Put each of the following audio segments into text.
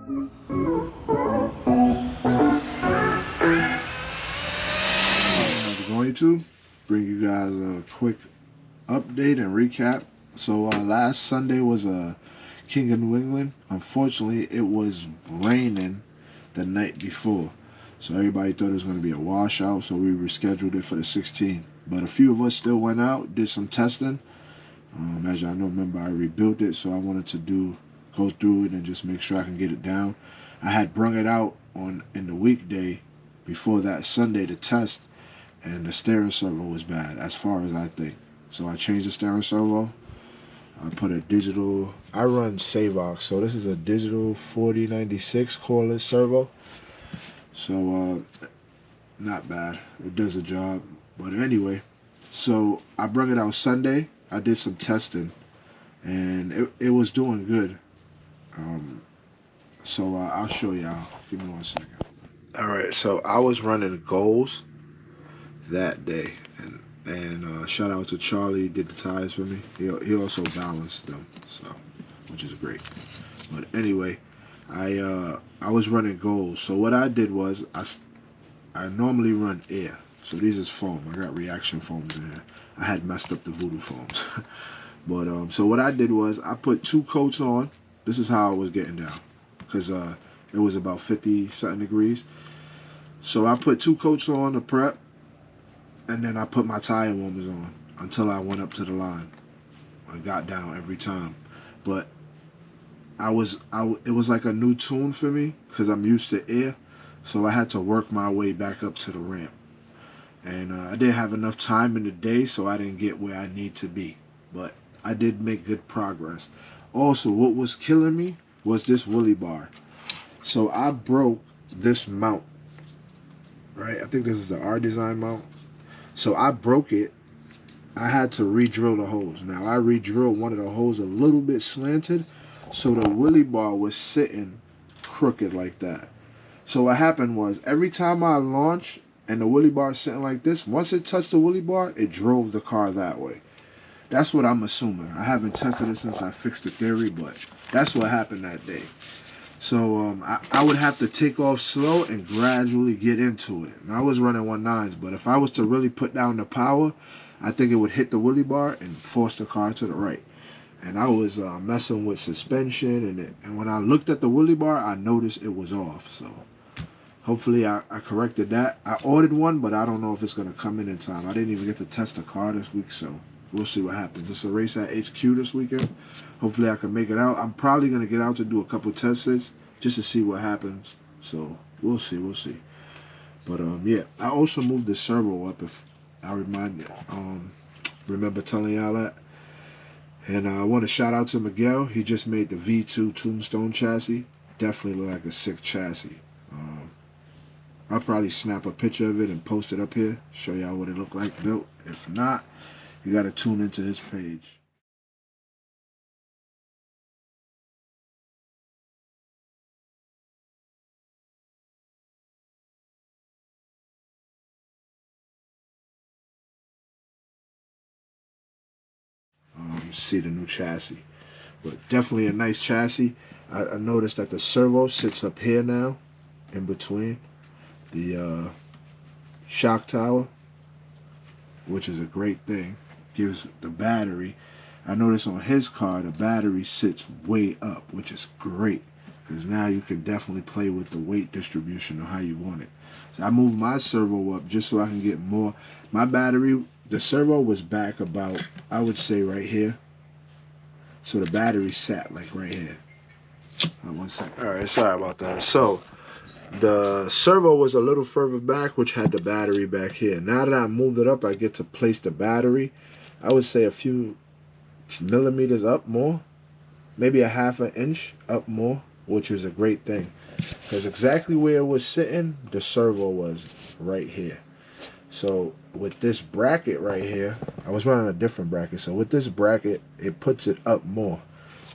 I'm going to bring you guys a quick update and recap. So last Sunday was King of New England. Unfortunately, it was raining the night before, so everybody thought it was going to be a washout. So we rescheduled it for the 16th. But a few of us still went out, did some testing. As y'all know, remember I rebuilt it, so I wanted to go through it and just make sure I can get it down. I had brung it out in the weekday before that Sunday to test, and the steering servo was bad, as far as I think. So I changed the steering servo. I put a digital. I run Savox, so this is a digital 4096 cordless servo. So not bad. It does the job. But anyway, so I brought it out Sunday. I did some testing, and it was doing good. So I'll show y'all. Give me 1 second. All right, so I was running goals that day, and shout out to Charlie, did the tires for me. He also balanced them, so which is great. But anyway, I was running goals. So what I did was I normally run air. So these is foam. I got reaction foams in here. I had messed up the voodoo foams. But so what I did was I put 2 coats on. This is how I was getting down, because it was about 50 something degrees. So I put 2 coats on to prep, and then I put my tire warmers on until I went up to the line. I got down every time. But it was like a new tune for me because I'm used to air. So I had to work my way back up to the ramp. And I didn't have enough time in the day, so I didn't get where I need to be. But I did make good progress. Also, what was killing me was this Willy bar. So I broke this mount, right? I think this is the R Design mount. So I broke it. I had to re-drill the holes. Now I re-drilled one of the holes a little bit slanted, so the Willy bar was sitting crooked like that. So what happened was, every time I launch and the Willy bar is sitting like this, once it touched the Willy bar, it drove the car that way. That's what I'm assuming. I haven't tested it since I fixed the theory, but that's what happened that day. So I would have to take off slow and gradually get into it. And I was running 1.9s, but if I was to really put down the power, I think it would hit the Willy bar and force the car to the right. And I was messing with suspension, and when I looked at the Willy bar, I noticed it was off. So hopefully I corrected that. I ordered one, but I don't know if it's going to come in time. I didn't even get to test the car this week, so we'll see what happens. It's a race at HQ this weekend. Hopefully I can make it out. I'm probably going to get out to do a couple tests just to see what happens. So we'll see. But yeah, I also moved the servo up, if I remember telling y'all that. And I want to shout out to Miguel. He just made the V2 Tombstone Chassis. Definitely look like a sick chassis. I'll probably snap a picture of it and post it up here, show y'all what it looked like built. If not, you got to tune into his page. See the new chassis. But definitely a nice chassis. I noticed that the servo sits up here now, in between the shock tower, which is a great thing. Gives the battery. I noticed on his car the battery sits way up, which is great, because now you can definitely play with the weight distribution of how you want it. So I moved my servo up just so I can get more. My battery, the servo was back about, I would say, right here. So the battery sat like right here. 1 second. All right, sorry about that. So the servo was a little further back, which had the battery back here. Now that I moved it up, I get to place the battery, I would say a few millimeters up more, maybe a ½ an inch up more, which is a great thing, because exactly where it was sitting, the servo was right here. So with this bracket right here, I was running a different bracket. So with this bracket, it puts it up more,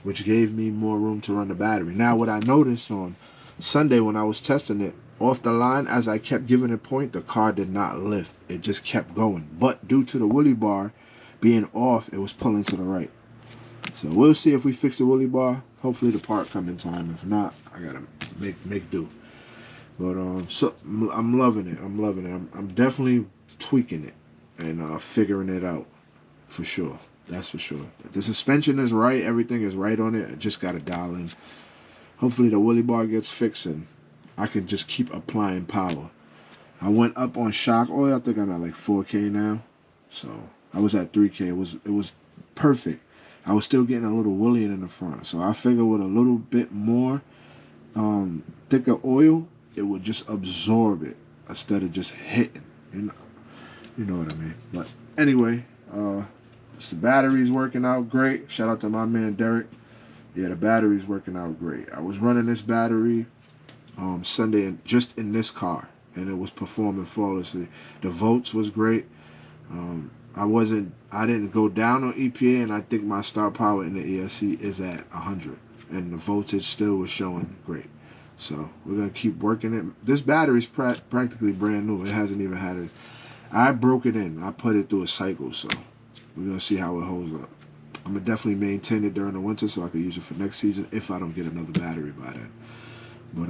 which gave me more room to run the battery. Now what I noticed on Sunday when I was testing it, off the line, as I kept giving it point, the car did not lift. It just kept going. But due to the Willy bar being off, it was pulling to the right. So we'll see if we fix the wheelie bar. Hopefully the part come in time. If not, I gotta make do. But so I'm loving it. I'm loving it. I'm definitely tweaking it and figuring it out for sure. That's for sure. The suspension is right. Everything is right on it. I just gotta dial in. Hopefully the wheelie bar gets fixed and I can just keep applying power. I went up on shock oil. I think I'm at like 4K now. So I was at 3K. It was perfect. I was still getting a little willying in the front. So I figured with a little bit more thicker oil, it would just absorb it instead of just hitting. You know what I mean. But anyway, the battery's working out great. Shout out to my man Derek. Yeah, the battery's working out great. I was running this battery Sunday just in this car, and it was performing flawlessly. The volts was great. I didn't go down on EPA, and I think my star power in the ESC is at 100, and the voltage still was showing great. So we're gonna keep working it. This battery's practically brand new. It hasn't even had it. I broke it in. I put it through a cycle, so we're gonna see how it holds up. I'm gonna definitely maintain it during the winter so I can use it for next season if I don't get another battery by then. But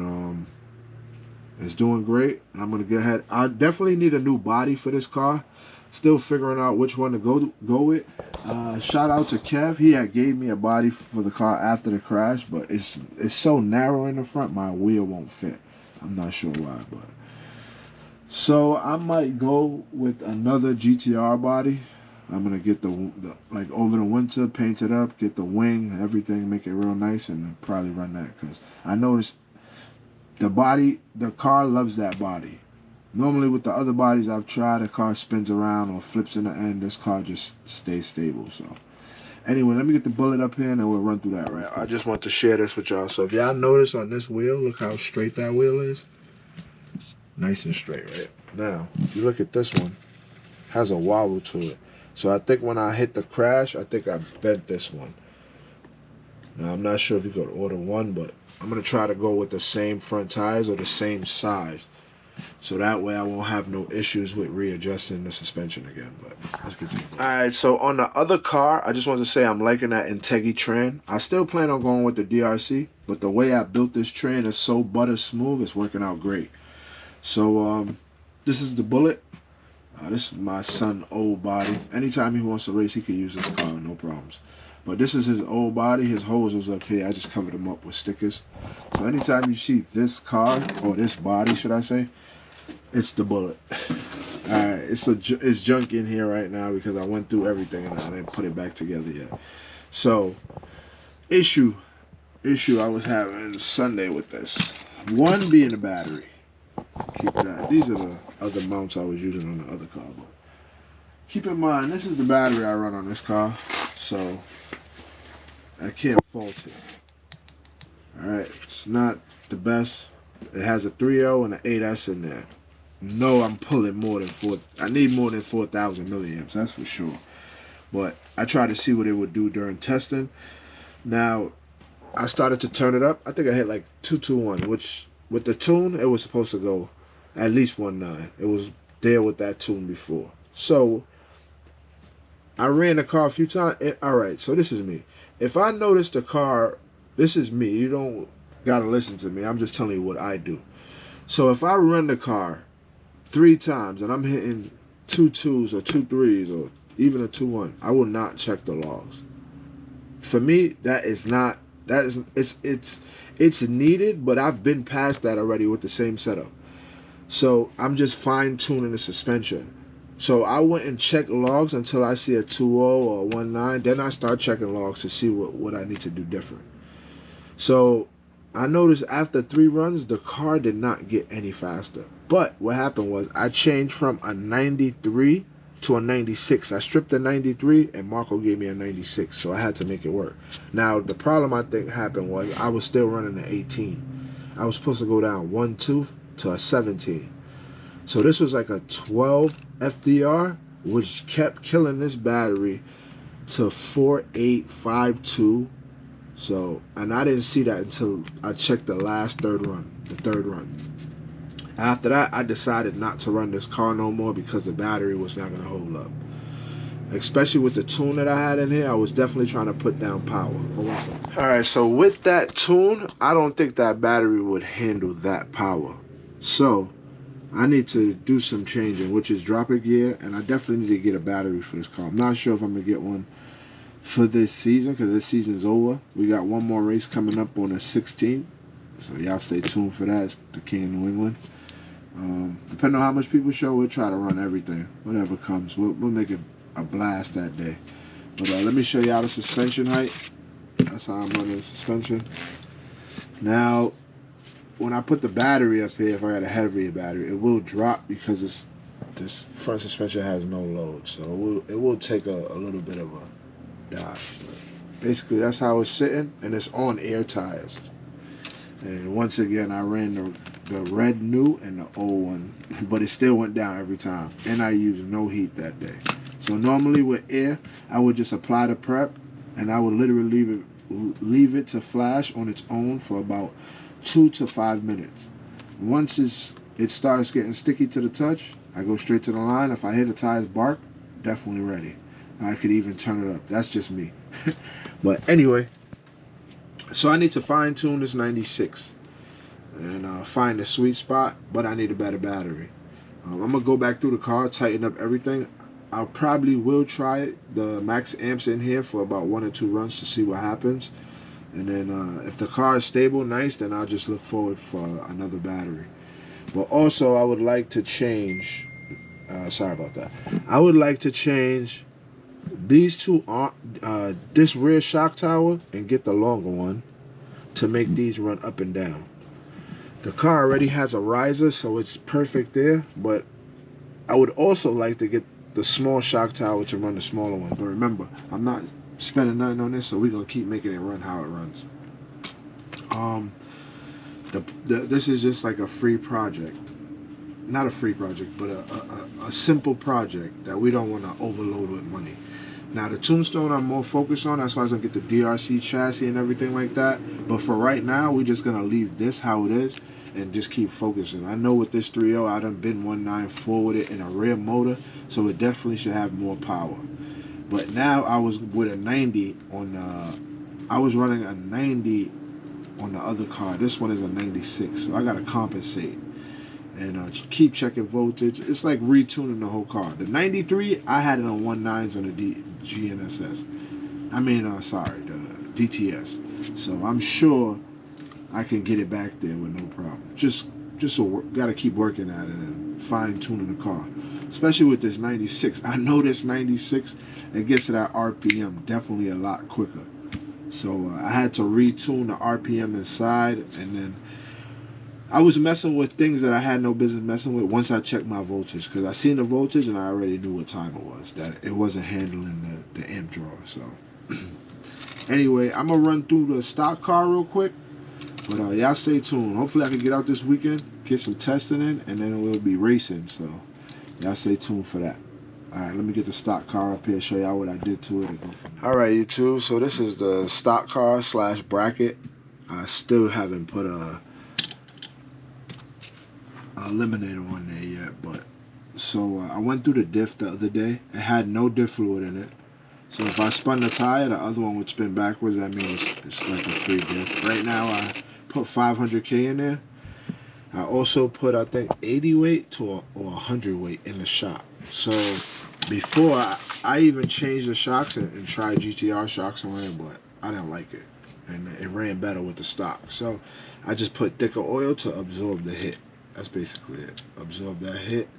it's doing great, and I'm gonna go ahead. I definitely need a new body for this car. Still figuring out which one to go with. Shout out to Kev. He had gave me a body for the car after the crash, but it's so narrow in the front, my wheel won't fit. I'm not sure why, but so I might go with another GTR body. I'm gonna get the like over the winter, paint it up, get the wing, everything, make it real nice, and probably run that because I noticed the car loves that body. Normally with the other bodies I've tried, the car spins around or flips in the end. This car just stays stable. So anyway, let me get the bullet up here and we'll run through that. Right, I just want to share this with y'all. So if y'all notice on this wheel, look how straight that wheel is. Nice and straight, right? Now, if you look at this one, it has a wobble to it. So I think when I hit the crash, I think I bent this one. Now I'm not sure if you could order one, but I'm gonna try to go with the same front tires or the same size. So that way I won't have no issues with readjusting the suspension again. But let's continue. Alright, so on the other car, I just want to say I'm liking that Integrity Tran. I still plan on going with the DRC, but the way I built this Tran is so butter smooth, it's working out great. So this is the Bullet. This is my son's old body. Anytime he wants to race, he can use this car, no problems. But this is his old body. His hose was up here. I just covered him up with stickers. So anytime you see this car, or this body, should I say, it's the Bullet. It's junk in here right now because I went through everything and I didn't put it back together yet. So, issue I was having Sunday with this. One being the battery. Keep that. These are the other mounts I was using on the other car. But keep in mind, this is the battery I run on this car, so I can't fault it. Alright, it's not the best. It has a 3.0 and an 8S in there. No, I'm pulling more than I need more than 4,000 milliamps, that's for sure. But I tried to see what it would do during testing. Now, I started to turn it up. I think I hit like 221, which with the tune, it was supposed to go at least 1.9. It was there with that tune before. So, I ran the car a few times. Alright, so this is me. If I notice the car, this is me. You don't gotta listen to me. I'm just telling you what I do. So if I run the car 3 times and I'm hitting 2 2s or 2 3s or even a 2 1, I will not check the logs. For me, it's needed, but I've been past that already with the same setup. So I'm just fine tuning the suspension. So I wouldn't check logs until I see a 2.0 or 1.9. Then I start checking logs to see what I need to do different. So I noticed after 3 runs, the car did not get any faster. But what happened was I changed from a 93 to a 96. I stripped the 93 and Marco gave me a 96. So I had to make it work. Now, the problem I think happened was I was still running an 18. I was supposed to go down 1 2 to a 17. So this was like a 12 FDR, which kept killing this battery to 4852. So, and I didn't see that until I checked the third run. After that, I decided not to run this car no more because the battery was not going to hold up. especially with the tune that I had in here. I was definitely trying to put down power. Hold on a second. All right, so with that tune, I don't think that battery would handle that power. So I need to do some changing, which is drop a gear, and I definitely need to get a battery for this car. I'm not sure if I'm gonna get one for this season because this season's over. We got one more race coming up on the 16th, so y'all stay tuned for that. It's the King of New England. Depending on how much people show, we'll try to run everything. Whatever comes, we'll make it a blast that day. But let me show y'all the suspension height. That's how I'm running the suspension. Now, when I put the battery up here, if I got a heavier battery, it will drop because this front suspension has no load. So it will take a little bit of a dive. Basically, that's how it's sitting, and it's on air tires. And once again, I ran the red new and the old one, but it still went down every time. And I used no heat that day. So normally with air, I would just apply the prep, and I would literally leave it to flash on its own for about 2 to 5 minutes. Once it starts getting sticky to the touch, I go straight to the line. If I hear the tires bark, definitely ready. I could even turn it up. That's just me. But anyway, so I need to fine tune this 96 and find the sweet spot, but I need a better battery. I'm gonna go back through the car, tighten up everything. I probably will try it, the max amps in here, for about 1 or 2 runs to see what happens. And then if the car is stable, nice, then I'll just look forward for another battery. But also, I would like to change, sorry about that. I would like to change these two, this rear shock tower, and get the longer one to make these run up and down. The car already has a riser, so it's perfect there, but I would also like to get the small shock tower to run the smaller one. But remember, I'm not spending nothing on this, so we're gonna keep making it run how it runs. This is just like a free project, not a free project, but a simple project that we don't want to overload with money. Now the Tombstone I'm more focused on, that's why I was gonna get the DRC chassis and everything like that. But for right now, we're just gonna leave this how it is and just keep focusing. I know with this 3.0, I done been 194 with it in a rear motor, so it definitely should have more power. But now I was with a 90 on, I was running a 90 on the other car. This one is a 96, so I gotta compensate and keep checking voltage. It's like retuning the whole car. The 93, I had it on 1.9s on the GNSS. I mean, sorry, the DTS. So I'm sure I can get it back there with no problem. Just gotta keep working at it and fine tuning the car. Especially with this 96. I know this 96, it gets to that RPM definitely a lot quicker. So I had to retune the RPM inside, and then I was messing with things that I had no business messing with once I checked my voltage, because I seen the voltage and I already knew what time it was, that it wasn't handling the amp draw. So anyway, I'm gonna run through the stock car real quick, but y'all stay tuned. Hopefully I can get out this weekend, get some testing in, and then we'll be racing. So y'all stay tuned for that. Alright, let me get the stock car up here, show y'all what I did to it, and go from there. Alright, YouTube, so this is the stock car / bracket. I still haven't put a eliminator on there yet, but so I went through the diff the other day. It had no diff fluid in it, so if I spun the tire, the other one would spin backwards. That means it's like a free diff. Right now I put 500K in there. I also put, I think, 80 weight or 100 weight in the shock. So before I even changed the shocks and tried GTR shocks on it, but I didn't like it, and it ran better with the stock. So I just put thicker oil to absorb the hit. That's basically it. Absorb that hit.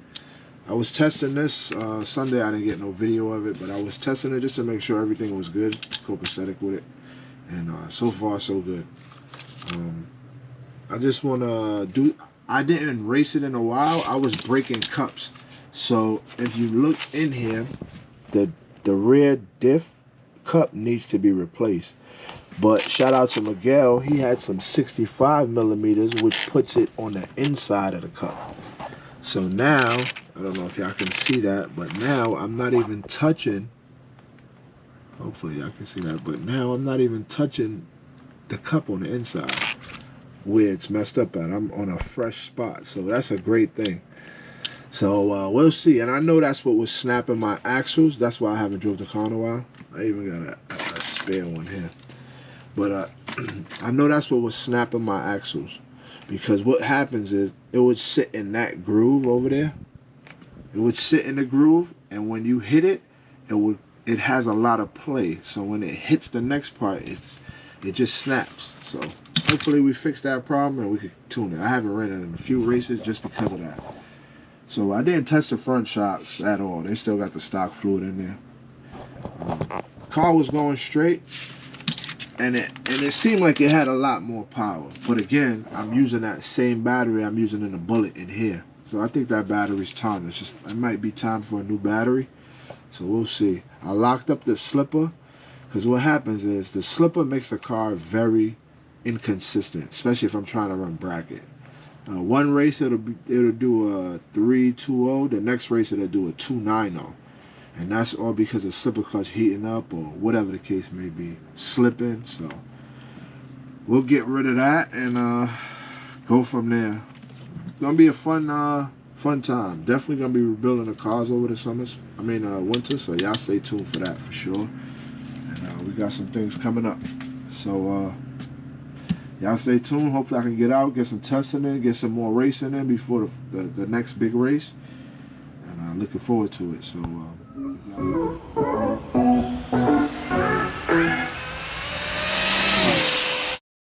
I was testing this Sunday. I didn't get no video of it, but I was testing it just to make sure everything was good, copacetic with it, and so far so good. I just want to do, I didn't race it in a while. I was breaking cups. So if you look in here, the rear diff cup needs to be replaced. But shout out to Miguel, he had some 65 millimeters, which puts it on the inside of the cup. So now, I don't know if y'all can see that, but now I'm not even touching, hopefully y'all can see that, but now I'm not even touching the cup on the inside where it's messed up at. I'm on a fresh spot, so that's a great thing. So we'll see. And I know that's what was snapping my axles. That's why I haven't drove the car in a while. I even got a spare one here. But I know that's what was snapping my axles. Because what happens is it would sit in that groove over there. It would sit in the groove, and when you hit it, it has a lot of play. So when it hits the next part, it just snaps. So hopefully we fix that problem and we could tune it. I haven't ran it in a few races just because of that. So I didn't touch the front shocks at all. They still got the stock fluid in there. Car was going straight, and it seemed like it had a lot more power. But again, I'm using that same battery I'm using in the Bullet in here. So I think that battery's tarnished. It might be time for a new battery. So we'll see. I locked up the slipper, because what happens is the slipper makes the car very inconsistent, especially if I'm trying to run bracket. One race it'll do a 320, the next race it'll do a 290, and that's all because the slipper clutch heating up or whatever the case may be, slipping. So we'll get rid of that and go from there. It's gonna be a fun time. Definitely gonna be rebuilding the cars over the winter. So y'all stay tuned for that for sure. And we got some things coming up. So y'all stay tuned. Hopefully I can get out, get some testing in, get some more racing in before the next big race. And I'm looking forward to it. So